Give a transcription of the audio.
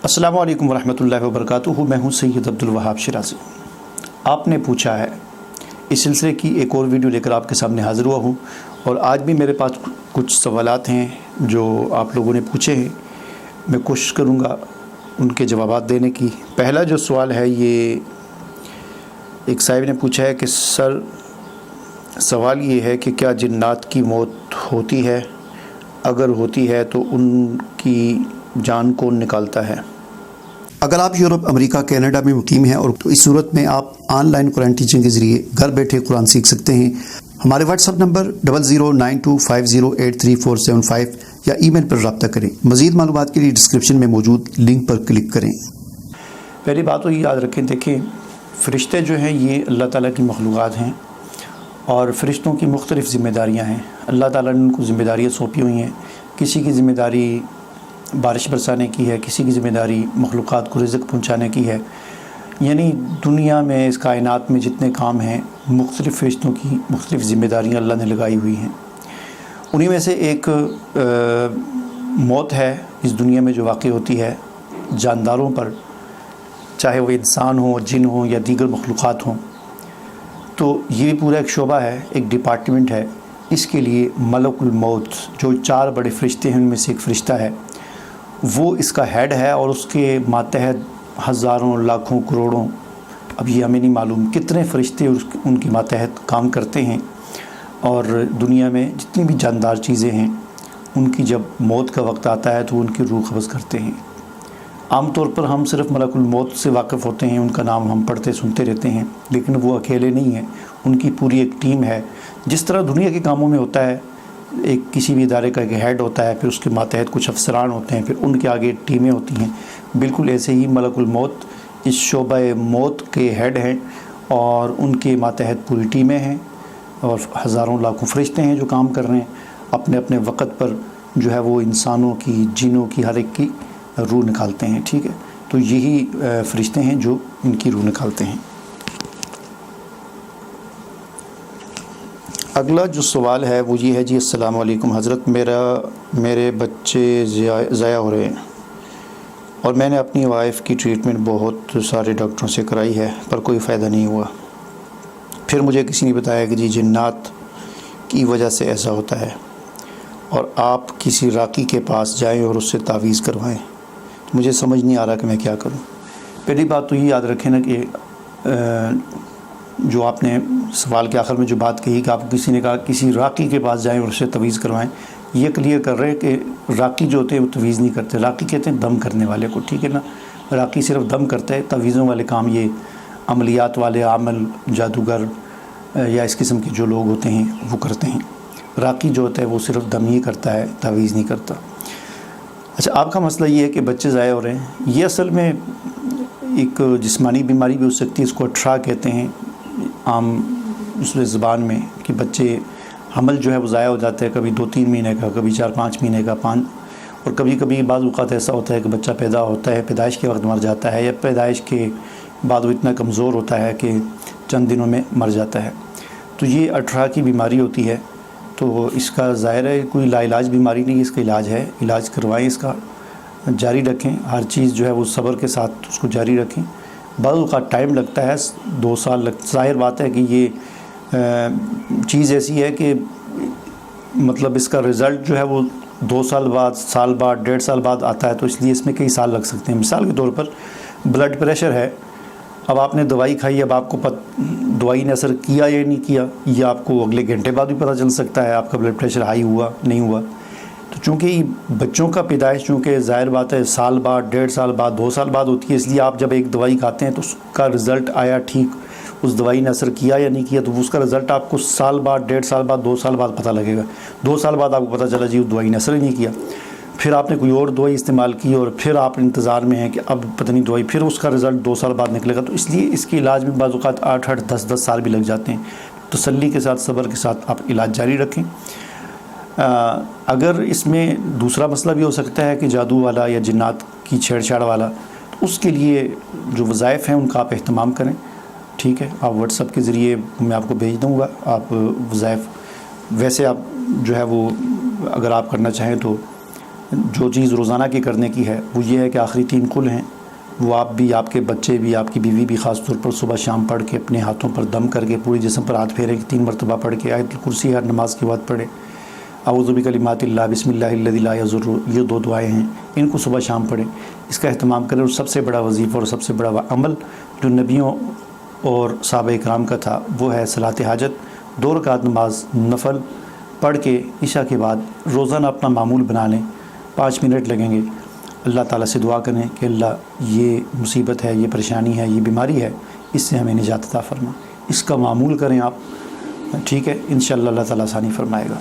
अस्सलामु अलैकुम वरहमतुल्लाहि वबरकातुहू। मैं हूँ सैयद अब्दुल वहाब शिराज़ी। आपने पूछा है, इस सिलसिले की एक और वीडियो लेकर आपके सामने हाज़िर हुआ हूँ और आज भी मेरे पास कुछ सवालात हैं जो आप लोगों ने पूछे हैं। मैं कोशिश करूँगा उनके जवाबात देने की। पहला जो सवाल है, ये एक साहिब ने पूछा है कि सर, सवाल ये है कि क्या जिन्नात की मौत होती है? अगर होती है तो उनकी जान कौन निकालता है? अगर आप यूरोप, अमेरिका, कनाडा में मुकीम हैं और तो इस सूरत में आप ऑनलाइन कुरान टीचिंग के ज़रिए घर बैठे कुरान सीख सकते हैं। हमारे व्हाट्सअप नंबर 0092508345 या ईमेल पर रब्ता करें। मज़ीद मालूमात के लिए डिस्क्रिप्शन में मौजूद लिंक पर क्लिक करें। पहली बात तो ये याद रखें, देखें, फ़रिश्ते जो हैं ये अल्लाह ताला की मखलूक़ात हैं और फ़रिश्तों की मुख्तलिफ़ ज़िम्मेदारियाँ हैं। अल्लाह ताला ने उनको ज़िम्मेदारियाँ सौंपी हुई हैं। किसी की ज़िम्मेदारी बारिश बरसाने की है, किसी की ज़िम्मेदारी मखलूक़ात को रिज़्क़ पहुँचाने की है। यानी दुनिया में, इस कायनात में जितने काम हैं, मुख्तलिफ़ फ़रिश्तों की मुख्तलिफ़ ज़िम्मेदारियाँ अल्लाह ने लगाई हुई हैं। उन्हीं में से एक मौत है इस दुनिया में जो वाक़ई होती है जानदारों पर, चाहे वो इंसान हो, जिन हो या दीगर मखलूक़ात हों। तो ये पूरा एक शोबा है, एक डिपार्टमेंट है। इसके लिए मलकुल मौत, जो 4 बड़े फ़रिश्ते हैं उनमें से एक फ़रिश्ता है, वो इसका हेड है और उसके मातहत हज़ारों, लाखों, करोड़ों, अब ये हमें नहीं मालूम कितने फ़रिश्ते उनके मातहत काम करते हैं। और दुनिया में जितनी भी जानदार चीज़ें हैं, उनकी जब मौत का वक्त आता है तो उनकी रूह कब्ज़ करते हैं। आम तौर पर हम सिर्फ मलकुल मौत से वाक़िफ़ होते हैं, उनका नाम हम पढ़ते सुनते रहते हैं, लेकिन वो अकेले नहीं हैं, उनकी पूरी एक टीम है। जिस तरह दुनिया के कामों में होता है, एक किसी भी इदारे का एक हेड होता है, फिर उसके मातहत कुछ अफसरान होते हैं, फिर उनके आगे टीमें होती हैं, बिल्कुल ऐसे ही मलकुल मौत इस शोबा मौत के हेड हैं और उनके मातहत पूरी टीमें हैं और हज़ारों लाखों फ़रिश्ते हैं जो काम कर रहे हैं। अपने अपने वक़्त पर जो है वो इंसानों की, जिनों की, हर एक की रूह निकालते हैं। ठीक है, तो यही फ़रिश्ते हैं जो इनकी रूह निकालते हैं। अगला जो सवाल है वो ये है जी, अस्सलाम वालेकुम हज़रत, मेरे बच्चे ज़ाया हो रहे हैं और मैंने अपनी वाइफ़ की ट्रीटमेंट बहुत सारे डॉक्टरों से कराई है पर कोई फ़ायदा नहीं हुआ। फिर मुझे किसी ने बताया कि जी जिन्नात की वजह से ऐसा होता है और आप किसी राकी के पास जाएं और उससे तावीज़ करवाएं। तो मुझे समझ नहीं आ रहा कि मैं क्या करूं। पहली बात तो ये याद रखें ना कि जो आपने सवाल के आखिर में जो बात कही कि आप किसी ने कहा किसी राकी के पास जाएं और उससे तवीज़ करवाएं, ये क्लियर कर रहे हैं कि राकी जो होते हैं वो तवीज़ नहीं करते। राकी कहते हैं दम करने वाले को, ठीक है ना। राकी सिर्फ दम करता है, तवीज़ों वाले काम ये अमलियात वाले, आमल, जादूगर या इस किस्म के जो लोग होते हैं वो करते हैं। राकी जो होता है वो सिर्फ दम ही करता है, तावीज़ नहीं करता। अच्छा, आपका मसला ये है कि बच्चे ज़ाया हो रहे हैं। ये असल में एक जिस्मानी बीमारी भी हो सकती है, इसको अठरा कहते हैं आम उस ज़बान में, कि बच्चे हमल जो है वो ज़ाया हो जाता है, कभी 2-3 महीने का, कभी 4-5 महीने का, 5, और कभी कभी बाज़ औक़ात ऐसा होता है कि बच्चा पैदा होता है, पैदाइश के वक्त मर जाता है, या पैदाइश के बाद वो इतना कमज़ोर होता है कि चंद दिनों में मर जाता है। तो ये अठरा की बीमारी होती है। तो इसका ज़ाहिर है कोई लाइलाज बीमारी नहीं, इसका इलाज है, इलाज करवाएं, इसका जारी रखें। हर चीज़ जो है वो सब्र के साथ उसको जारी रखें। बाज़ औक़ात टाइम लगता है, 2 साल ज़ाहिर बात है कि ये चीज़ ऐसी है कि मतलब इसका रिज़ल्ट जो है वो 2 साल बाद, साल बाद, 1.5 साल बाद आता है, तो इसलिए इसमें कई साल लग सकते हैं। मिसाल के तौर पर ब्लड प्रेशर है, अब आपने दवाई खाई, अब आपको दवाई ने असर किया या नहीं किया, ये आपको अगले घंटे बाद भी पता चल सकता है आपका ब्लड प्रेशर हाई हुआ नहीं हुआ। तो चूँकि बच्चों का पैदाइश चूँकि ज़ाहिर बात है साल बाद, 1.5 साल बाद, 2 साल बाद होती है, इसलिए आप जब एक दवाई खाते हैं तो उसका रिज़ल्ट आया ठीक, उस दवाई ने असर किया या नहीं किया, तो उसका रिज़ल्ट आपको साल बाद, 1.5 साल बाद, 2 साल बाद पता लगेगा। 2 साल बाद आपको पता चला जी उस दवाई ने असर ही नहीं किया, फिर आपने कोई और दवाई इस्तेमाल की और फिर आप इंतज़ार में हैं कि अब पता नहीं दवाई, फिर उसका रिज़ल्ट 2 साल बाद निकलेगा। तो इसलिए इसके इलाज में बाज़ औक़ात 8-8, 10-10 साल भी लग जाते हैं। तसल्ली के साथ, सब्र के साथ आप इलाज जारी रखें। अगर इसमें दूसरा मसला भी हो सकता है कि जादू वाला या जिन्नात की छेड़छाड़ वाला, तो उसके लिए जो वज़ाइफ़ हैं उनका आप एहतमाम करें। ठीक है, आप व्हाट्सएप के ज़रिए मैं आपको भेज दूँगा, आप वज़ाइफ़ वैसे आप जो है वो अगर आप करना चाहें तो جو چیز روزانہ کی کرنے کی ہے وہ یہ ہے کہ آخری 3 قل ہیں وہ آپ بھی، آپ کے بچے بھی، آپ کی بیوی بھی خاص طور پر صبح شام پڑھ کے اپنے ہاتھوں پر دم کر کے پوری جسم پر ہاتھ پھیرے 3 مرتبہ پڑھ کے آیت الکرسی ہر نماز کے بعد پڑھے، اعوذ بکلمات اللہ بسم اللہ الذی لا یضر، یہ 2 دعائیں ہیں، ان کو صبح شام پڑھیں، اس کا اہتمام کریں۔ اور سب سے بڑا وظیفہ اور سب سے بڑا عمل جو نبیوں اور صحابہ اکرام کا تھا وہ ہے صلاۃ حاجت، 2 رکعت نماز نفل پڑھ کے عشاء کے بعد روزانہ اپنا معمول بنا لیں، 5 منٹ لگیں گے۔ اللہ تعالیٰ سے دعا کریں کہ اللہ یہ مصیبت ہے، یہ پریشانی ہے، یہ بیماری ہے، اس سے ہمیں نجات عطا فرما، اس کا معمول کریں آپ، ٹھیک ہے، انشاءاللہ اللہ تعالیٰ آسانی فرمائے گا۔